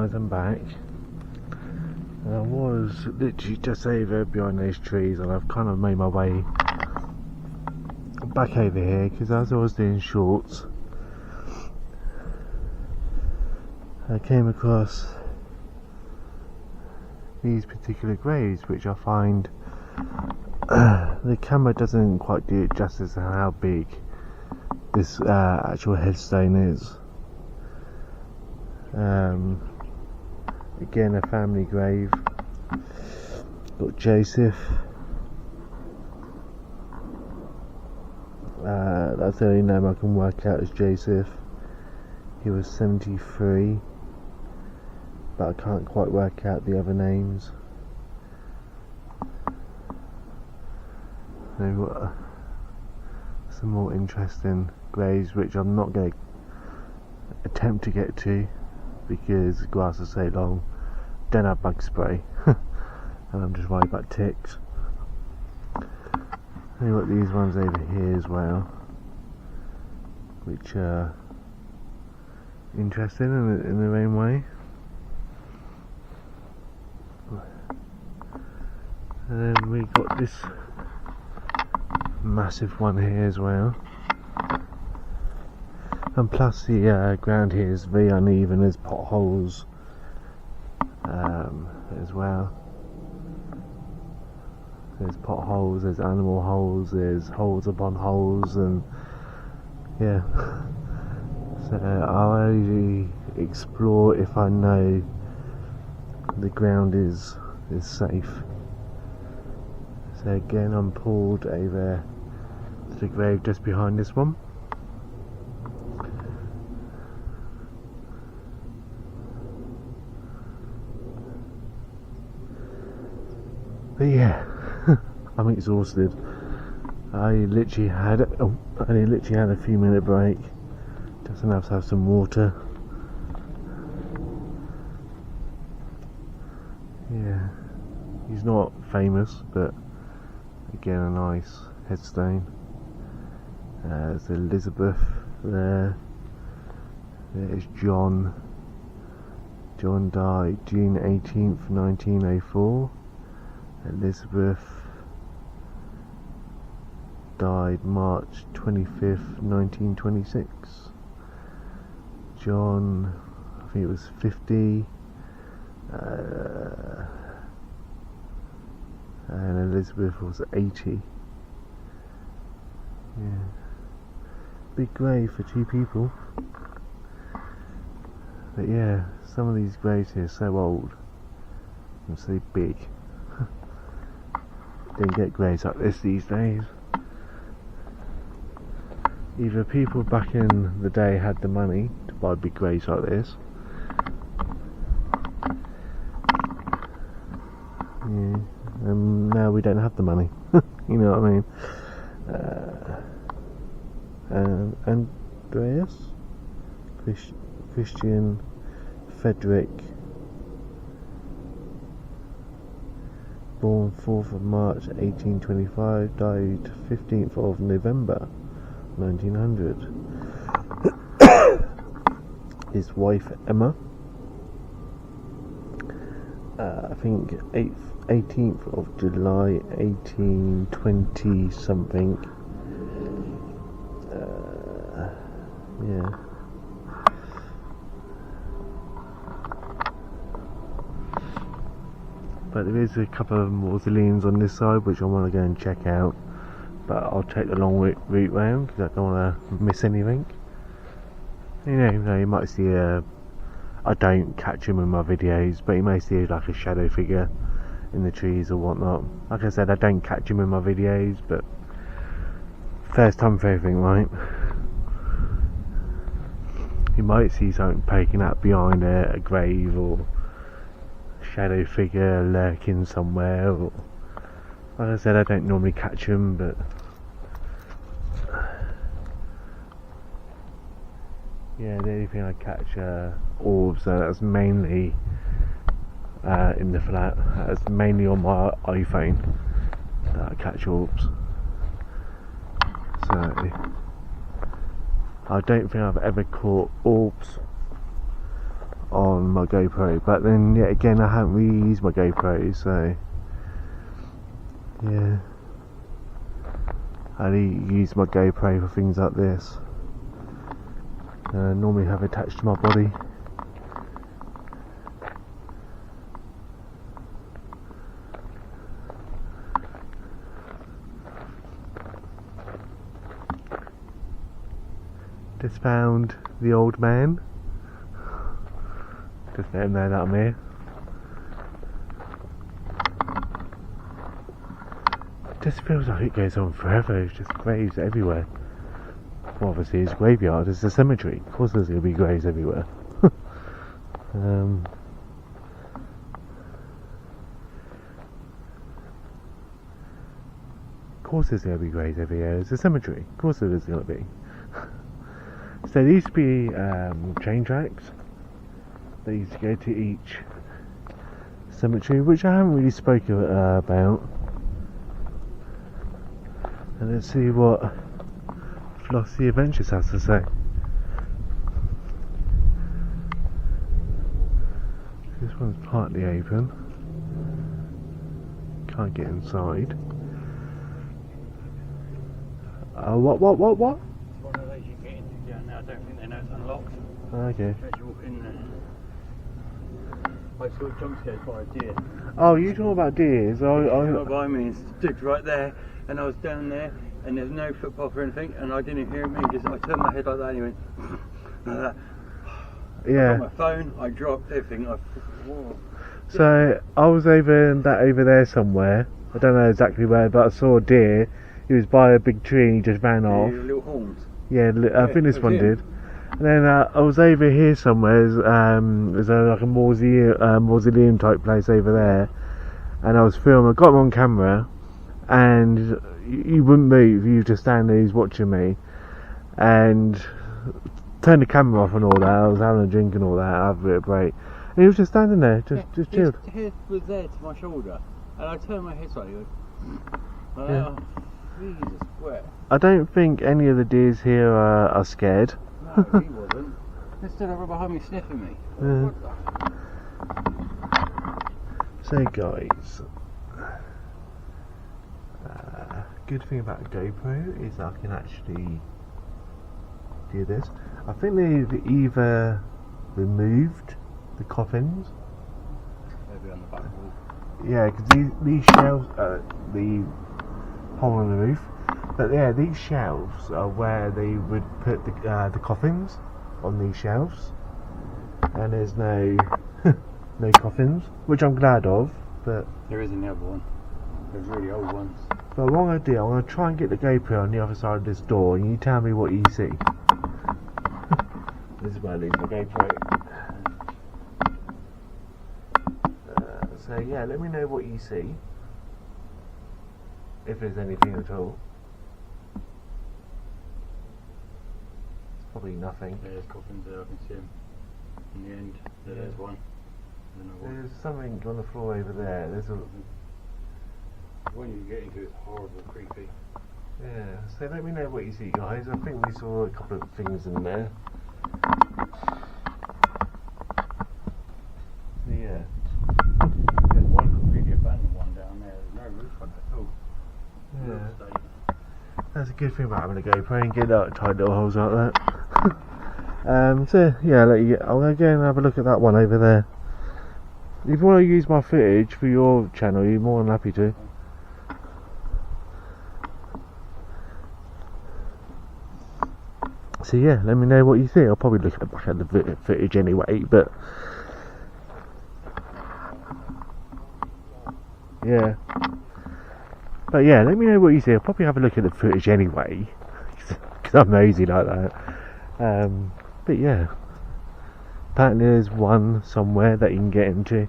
guys, I'm back. And I was literally just over behind those trees, and I've kind of made my way back over here because as I was doing shorts, I came across these particular graves, which I find the camera doesn't quite do it justice on how big this actual headstone is. Again, a family grave. Got Joseph. That's the only name I can work out as Joseph. He was 73, but I can't quite work out the other names. They've got some more interesting graves, which I'm not going to attempt to get to because the grass is so long. Don't have bug spray and I'm just worried about ticks. We've got these ones over here as well, which are interesting in their own way. And then we've got this massive one here as well. And plus the ground here is very uneven, there's potholes as well. There's potholes, there's animal holes, there's holes upon holes, and yeah. So I'll only explore if I know the ground is safe. So again, I'm pulled over to the grave just behind this one. But yeah, I'm exhausted. I literally had a few minute break, just enough to have some water. Yeah, he's not famous, but again, a nice headstone. There's Elizabeth there. There's John. John died June 18th, 1904. Elizabeth died March 25th, 1926. John, I think it was 50. And Elizabeth was 80. Yeah. Big grave for two people. But yeah, some of these graves here are so old and so big. Don't get graves like this these days. Either people back in the day had the money to buy big graves like this. Yeah. And now we don't have the money. You know what I mean? Andreas, Christian, Frederick, born 4th of March 1825, died 15th of November 1900. His wife Emma, I think 18th of July 1820 something. Yeah. But there is a couple of mausoleums on this side which I want to go and check out, but I'll take the long route round because I don't want to miss anything. You know, you might see I don't catch him in my videos, but you may see like a shadow figure in the trees or whatnot. Like I said, I don't catch him in my videos, but first time for everything, right? You might see something poking up behind a grave, or a shadow figure lurking somewhere, or like I said, I don't normally catch them, but yeah, the only thing I catch are orbs, so that's mainly in the flat. That's mainly on my iPhone that I catch orbs. So I don't think I've ever caught orbs on my GoPro, but then yet again I haven't really used my GoPro, so yeah, I only use my GoPro for things like this. Normally have attached to my body. Just found the old man. Just let him know that I'm here. It just feels like it goes on forever. It's just graves everywhere. Well, obviously it's a graveyard, it's a cemetery. Of course there's going to be graves everywhere. Of course there's going to be graves everywhere. It's a cemetery. Of course there's going to be. So there used to be train tracks. They used to go to each cemetery, which I haven't really spoken about. And let's see what Flossie Adventures has to say. This one's partly open. Can't get inside. What? It's one of those you get into down there. I don't think they know it's unlocked. Okay. As you walk in there. I saw a jump scare by a deer. Oh, you talking about deers? He got by me and stood right there, and I was down there, and there's no footpath or anything, and I didn't hear him. I turned my head like that, and he went like that. Yeah. I got my phone, I dropped everything. So I was over there somewhere. I don't know exactly where, but I saw a deer. He was by a big tree and he just ran off. Little horns. Yeah, I think this one did. And then I was over here somewhere. There's like a mausoleum type place over there, and I was filming. I got him on camera, and he wouldn't move. He was just standing there. He was watching me, and turned the camera off and all that. I was having a drink and all that. I had a bit of break, and he was just standing there, just chilled. His head was there to my shoulder, and I turned my head slightly. Yeah. Jesus, where? I don't think any of the deers here are scared. No, he wasn't. He stood over behind me sniffing me. Yeah. What the? So guys, good thing about a GoPro is I can actually do this. I think they've either removed the coffins. Maybe on the back wall. Yeah, because these shelves, the hole in the roof. But yeah, these shelves are where they would put the coffins on these shelves, and there's no no coffins, which I'm glad of. But there is another one. There's really old ones. But what I'm going to do, I'm going to try and get the GoPro on the other side of this door, and you tell me what you see. This is where I leave my GoPro. So yeah, let me know what you see, if there's anything at all. Probably nothing. There's coffins there, I can see them. In the end, there's one. There's something on the floor over there. There's a. When you get into it's horrible, creepy. Yeah. So let me know what you see, guys. I think we saw a couple of things in there. So yeah. There's one completely abandoned one down there. There's no roof on it at all. Yeah. That's a good thing about having a GoPro and get out tight little holes like that. So yeah, I'll go and have a look at that one over there. If you want to use my footage for your channel, you're more than happy to. So yeah, let me know what you think. I'll probably look back at the footage anyway, but yeah. But yeah, let me know what you see. I'll probably have a look at the footage anyway, because I'm nosy like that. But yeah, apparently there's one somewhere that you can get into.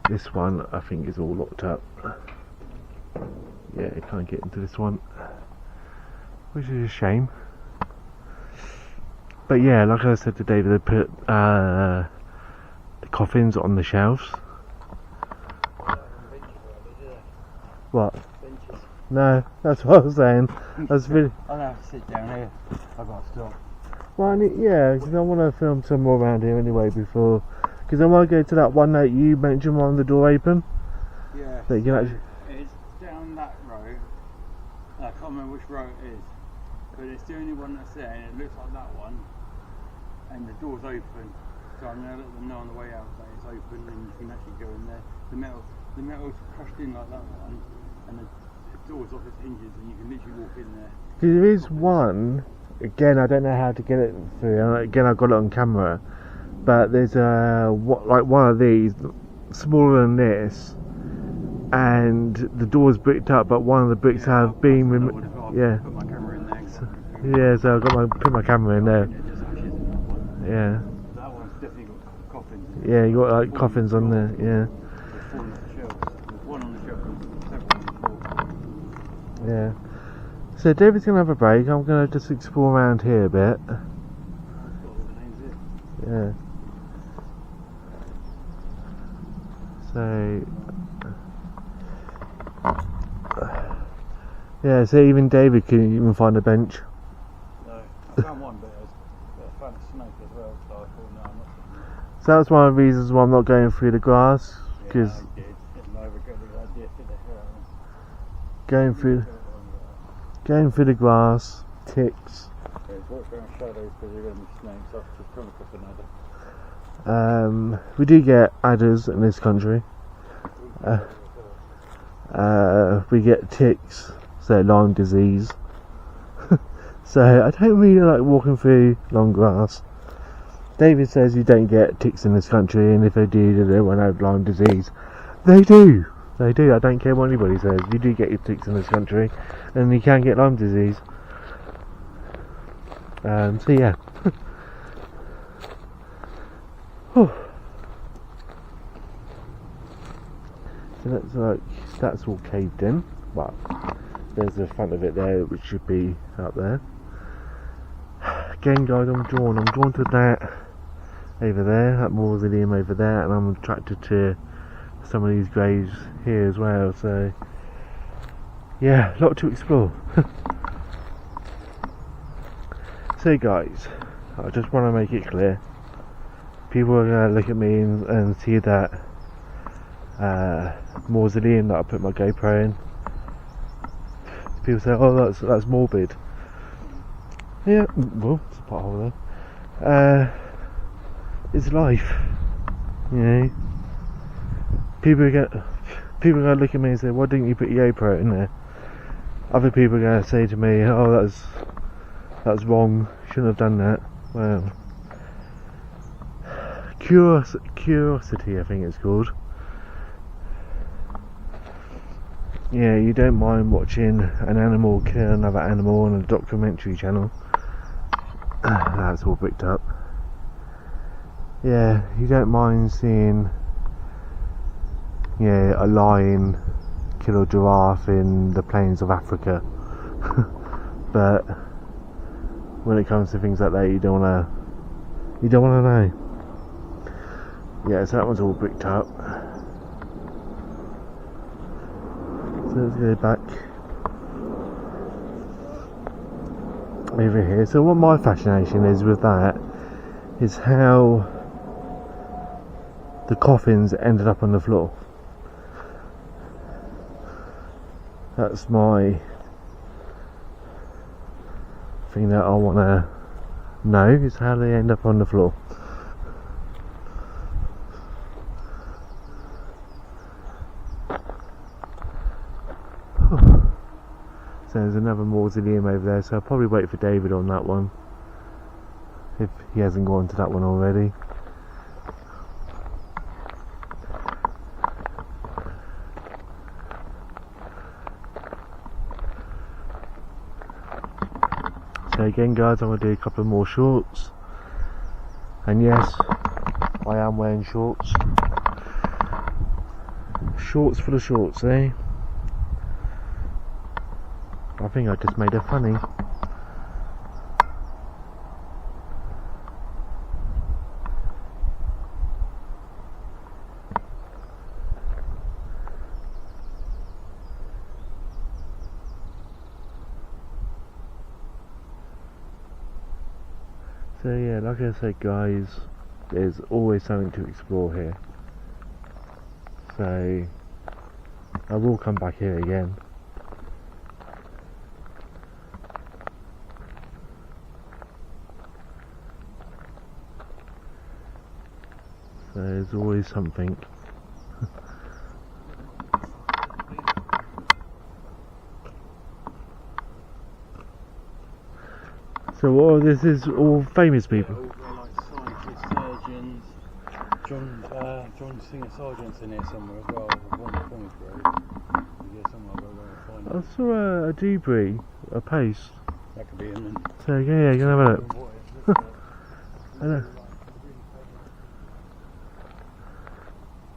This one I think is all locked up. Yeah, you can't get into this one, which is a shame. But yeah, like I said to David, they put the coffins on the shelves. What? No, that's what I was saying. That's really. I'm gonna have to sit down here. I've got to stop. Well, yeah, because I want to film some more around here anyway before. Because I want to go to that one that you mentioned on the door open. Yeah. That you can actually. It's down that row. I can't remember which row it is, but it's the only one that's there, and it looks like that one. And the door's open, so I'm going to let them know on the way out that it's open, and you can actually go in there. The metal's crushed in like that one, and the door's off its hinges, and you can literally walk in there. There is one. Again, I don't know how to get it through. Again, I got it on camera, but there's like one of these, smaller than this, and the door's bricked up, but one of the bricks have been removed. Yeah. Put my camera in there. Yeah, so I put my camera in there. Yeah. That one's definitely got coffins. Yeah, you got like coffins on there. Yeah. There's one on the shelf. There's one on the shelf and several on the floor. Yeah. So David's gonna have a break. I'm gonna just explore around here a bit. That's got all the names Yeah. in. So. Yeah, so even David couldn't even find a bench. No, I found one, but I found a snake as well, so I thought, no, I'm not. So that's one of the reasons why I'm not going through the grass, because Yeah, I did. And I regret the idea for the hell out of going through the grass, ticks. Okay, watch around shadows because you're going to be snakes. I've just come across another. We do get adders in this country. We get ticks, so Lyme disease. So I don't really like walking through long grass. David says you don't get ticks in this country, and if they do, they won't have Lyme disease. They do. They do. I don't care what anybody says. You do get your ticks in this country, and you can get Lyme disease. So yeah. So that's all caved in. Well, there's the front of it there, which should be up there. Again, guys, I'm drawn to that over there, that mausoleum over there, and I'm attracted to some of these graves here as well. So yeah, a lot to explore. So guys, I just want to make it clear, people are going to look at me and see that mausoleum that I put my GoPro in. People say, oh, that's morbid. Yeah, well, it's a pothole there. It's life, you know. People are going to look at me and say, why didn't you put your GoPro in there? Other people are going to say to me, oh, that's wrong, shouldn't have done that. Well, curiosity, I think it's called. Yeah, you don't mind watching an animal kill another animal on a documentary channel. That's all bricked up. Yeah, you don't mind seeing, yeah, a lion kill a giraffe in the plains of Africa. But when it comes to things like that, you don't wanna know. Yeah, so that one's all bricked up. So let's go back over here. So what my fascination is with that is how the coffins ended up on the floor. That's my thing that I want to know, is how they end up on the floor. So there's another mausoleum over there, so I'll probably wait for David on that one, if he hasn't gone to that one already. So again, guys, I'm going to do a couple of more shorts, and yes, I am wearing shorts. Shorts for the shorts, eh? I think I just made it funny. So yeah, like I said guys, there's always something to explore here. So I will come back here again. So there's always something. So all this is all famous people. All like scientists, surgeons. John Singer Sargent's in here somewhere as well. One of Thomas Grove. Yeah, somewhere I'll go and find I saw a debris, a paste. That could be in then. So yeah, you can have a look. I know.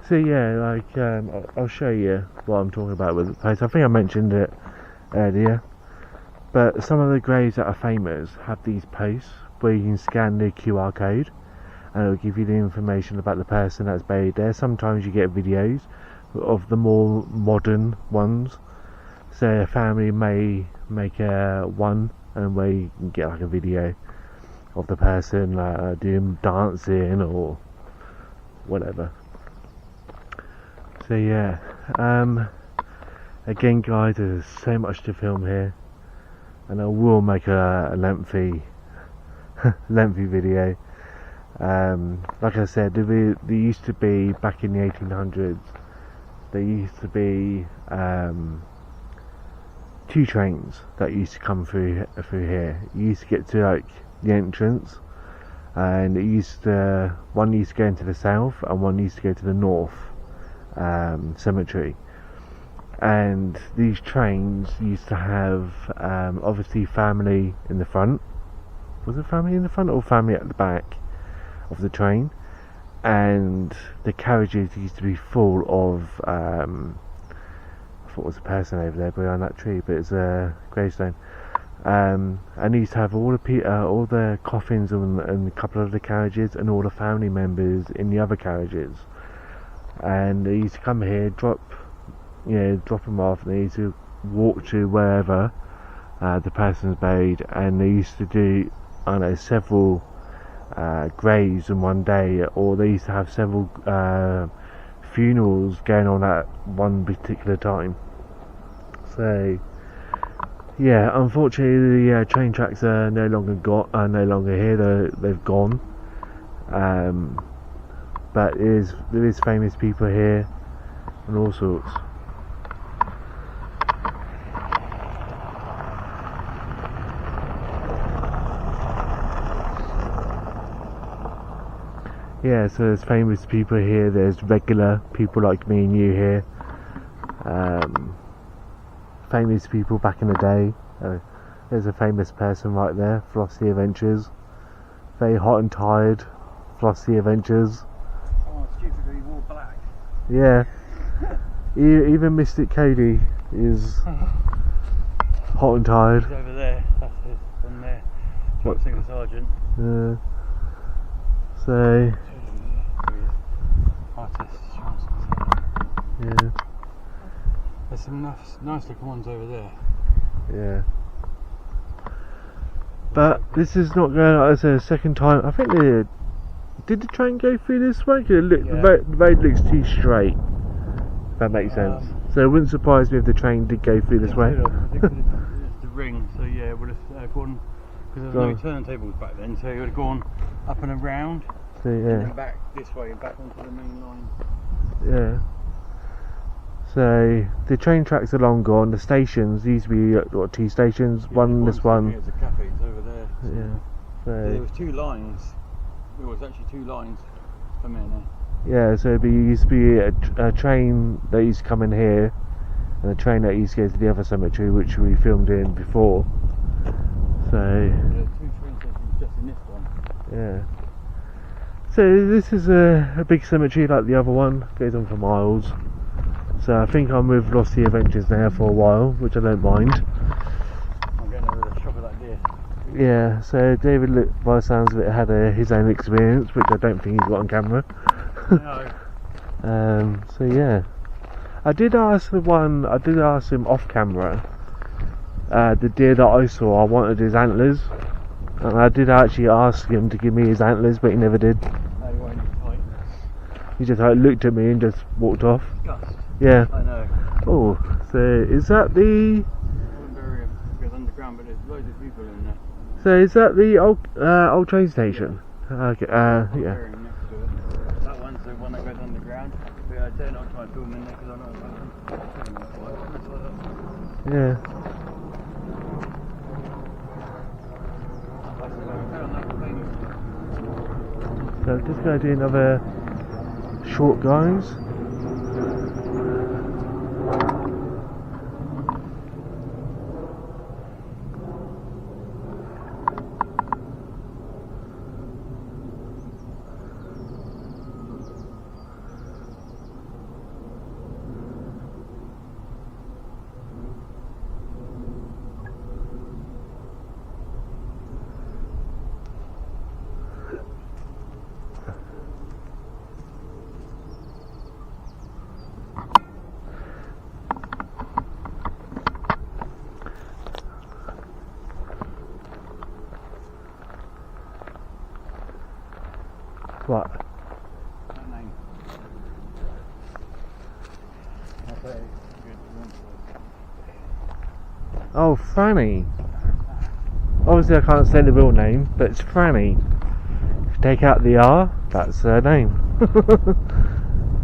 So yeah, like I'll show you what I'm talking about with the place. I think I mentioned it earlier, but some of the graves that are famous have these posts where you can scan the QR code and it'll give you the information about the person that's buried there. Sometimes you get videos of the more modern ones, so a family may make one and where you can get like a video of the person doing dancing or whatever. So yeah, again guys, there's so much to film here, and I will make a lengthy video. Like I said, there used to be, back in the 1800s, there used to be 2 trains that used to come through here. You used to get to like the entrance, and one used to go into the south and one used to go to the north cemetery. And these trains used to have obviously family in the front. Was it family in the front or family at the back of the train? And the carriages used to be full of I thought it was a person over there behind that tree, but it's a gravestone. And they used to have all the coffins and a couple of the carriages and all the family members in the other carriages. And they used to come here, drop them off, and they used to walk to wherever the person's buried, and they used to do, I don't know, several graves in one day, or they used to have several funerals going on at one particular time. So yeah, unfortunately the train tracks are no longer here. They've gone. But there is famous people here and all sorts. Yeah, so there's famous people here, there's regular people like me and you here. Famous people back in the day. There's a famous person right there, Flossie Adventures. Very hot and tired, Flossie Adventures. Oh, stupidly wore black. Yeah. Even Mystic Cody is hot and tired. He's over there, that's his, from there. John Singer Sargent. So artist. yeah. There's some nice looking ones over there. Yeah. But this is not going, like I said, a second time. I think did the train go through this way? 'Cause the road looks too straight. If that makes sense. So it wouldn't surprise me if the train did go through this way. It's the ring, so yeah, it would have gone, because there was no turntables back then, so it would have gone up and around, So and yeah. then back this way and back onto the main line. Yeah. So the train tracks are long gone. The stations, these used to be 2 stations. Yeah, one, this one. There's a cafe, it's over there. So Yeah. there So was 2 lines. There was actually 2 lines coming in there. yeah. So it used to be a train that used to come in here, and a train that used to go to the other cemetery, which we filmed in before. So There's 2 train stations just in this one. yeah. So this is a big cemetery like the other one. Goes on for miles. So I think I'm with Flossie Adventures now for a while, which I don't mind. I'm getting over the shock of that deer. Yeah, so David, by the sounds of it, had his own experience, which I don't think he's got on camera. No. So yeah, I did ask him off camera. The deer that I saw, I wanted his antlers, And I did actually ask him to give me his antlers, but he never did. No, you won't fight. He just like looked at me and just walked off. Disgust. Yeah. I know. Oh, so is that the? I wouldn't bury him. It goes underground, but there's loads of people in there. So is that the old train station? Okay. I'll Yeah. bury him next to it. That one's the one that goes underground. But I dare not try and film in there because I know it's Yeah. So I'm just going to do another short, guys. What? That name. I'll say good one. Oh, Franny. Obviously I can't say the real name, but it's Franny. If you take out the R, that's her name.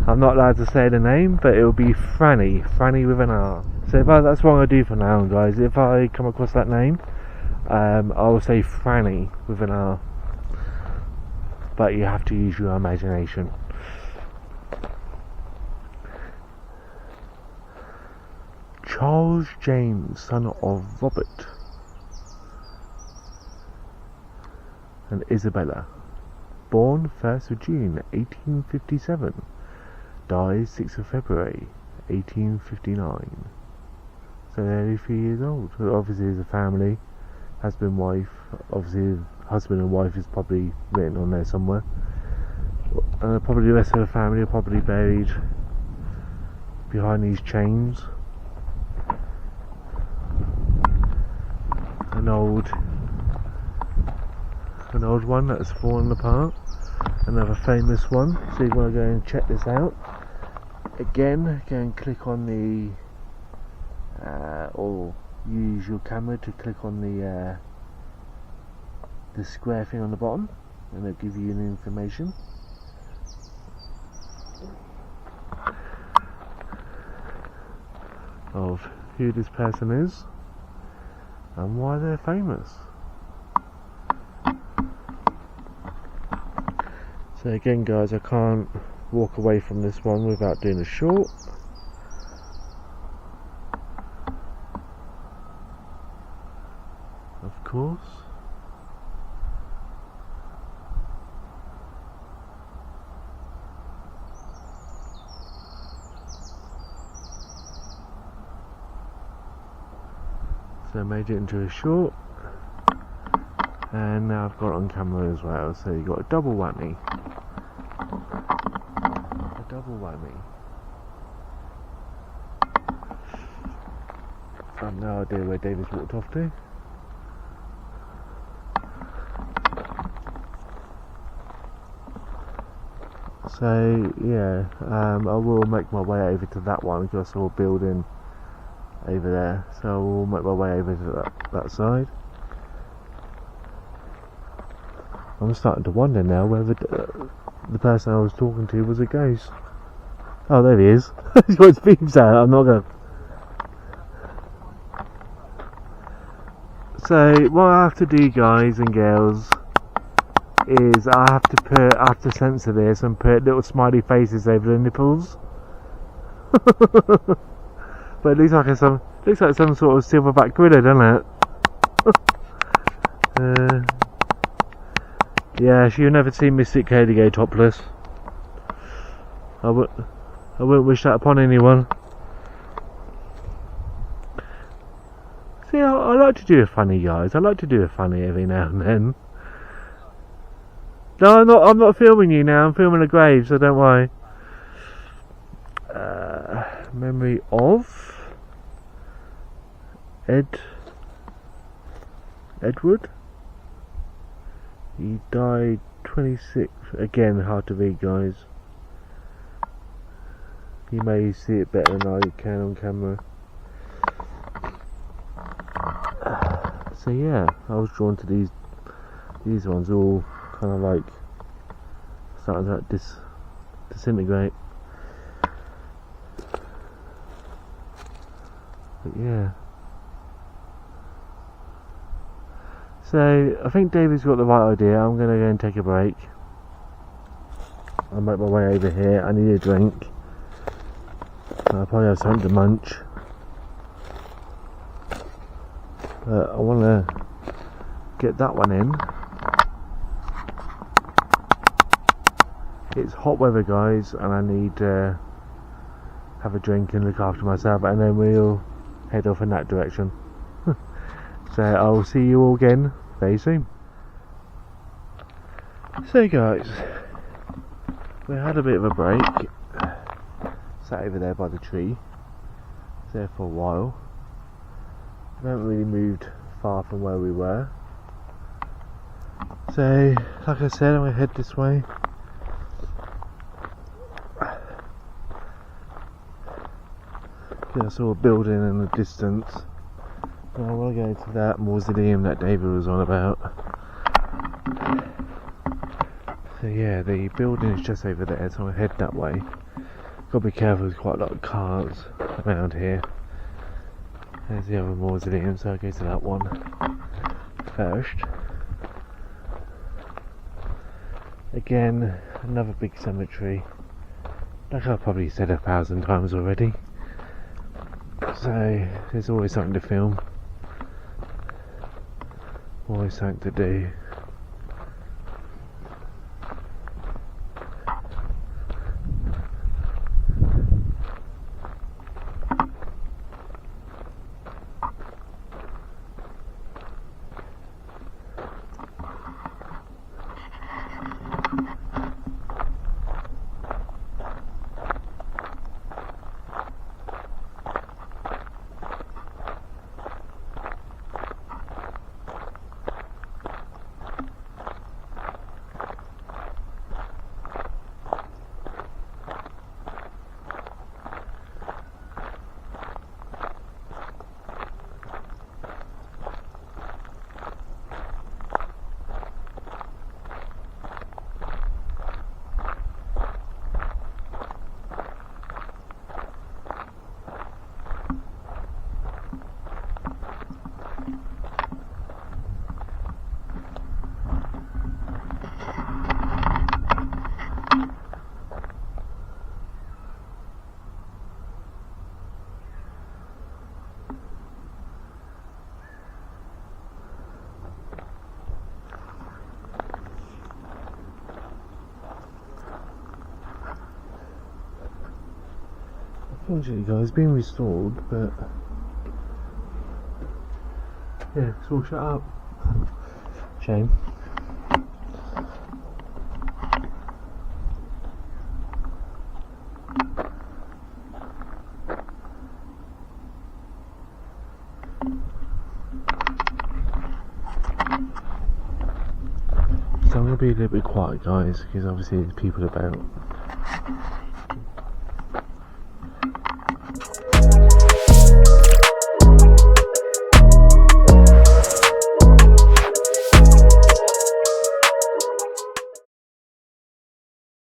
I'm not allowed to say the name, but it'll be Franny. Franny with an R. So that's what I'm going to do for now, guys. If I come across that name, I will say Franny with an R. But you have to use your imagination. Charles James, son of Robert and Isabella, born 1st of June 1857, died 6th of February 1859. So they're only 3 years old. So obviously as a family, husband, wife, obviously husband and wife is probably written on there somewhere. Probably the rest of the family are probably buried behind these chains. An old one that's fallen apart. Another famous one. So you want to go and check this out. Again, go and click on the or use your camera to click on the square thing on the bottom, and it'll give you an information. Of who this person is and why they're famous. So again, guys, I can't walk away from this one without doing a short. Of course. So I made it into a short, and now I've got it on camera as well, so you got a double whammy. A double whammy. I have no idea where David's walked off to. So yeah, I will make my way over to that one because I saw a building over there, so I will make my way over to that side. I'm starting to wonder now whether the person I was talking to was a ghost. Oh, there he is. He's got his beams out. I'm not going to... So what I have to do, guys and girls, is I have to censor this and put little smiley faces over the nipples. But it looks like some sort of silverback gorilla, doesn't it? Yeah, you'll never see Mystic Cody go topless. I wouldn't wish that upon anyone. See, I like to do a funny, guys. I like to do a funny every now and then. No, I'm not filming you now. I'm filming a grave, so don't worry. Memory of Edward He died 26. Again, hard to read, guys. You may see it better than I can on camera. So yeah, I was drawn to these ones, all kind of like starting to disintegrate. But yeah. So I think David's got the right idea. I'm gonna go and take a break. I'll make my way over here. I need a drink. I'll probably have something to munch. I want to get that one in. It's hot weather, guys, and I need to have a drink and look after myself, and then we'll head off in that direction. So I'll see you all again very soon. So guys, we had a bit of a break. Sat over there by the tree. Was there for a while. We haven't really moved far from where we were. So, like I said, I'm going to head this way. I saw a building in the distance. And I want to go to that mausoleum that David was on about. So yeah, the building is just over there, so I'll head that way. Gotta be careful, there's quite a lot of cars around here. There's the other mausoleum, so I'll go to that one first. Again, another big cemetery. Like I've probably said 1,000 times already. So, there's always something to film. Always something to do. Unfortunately, guys, it's been restored, but yeah, it's all shut up. Shame. So I'm gonna be a little bit quiet, guys, because obviously there's people about.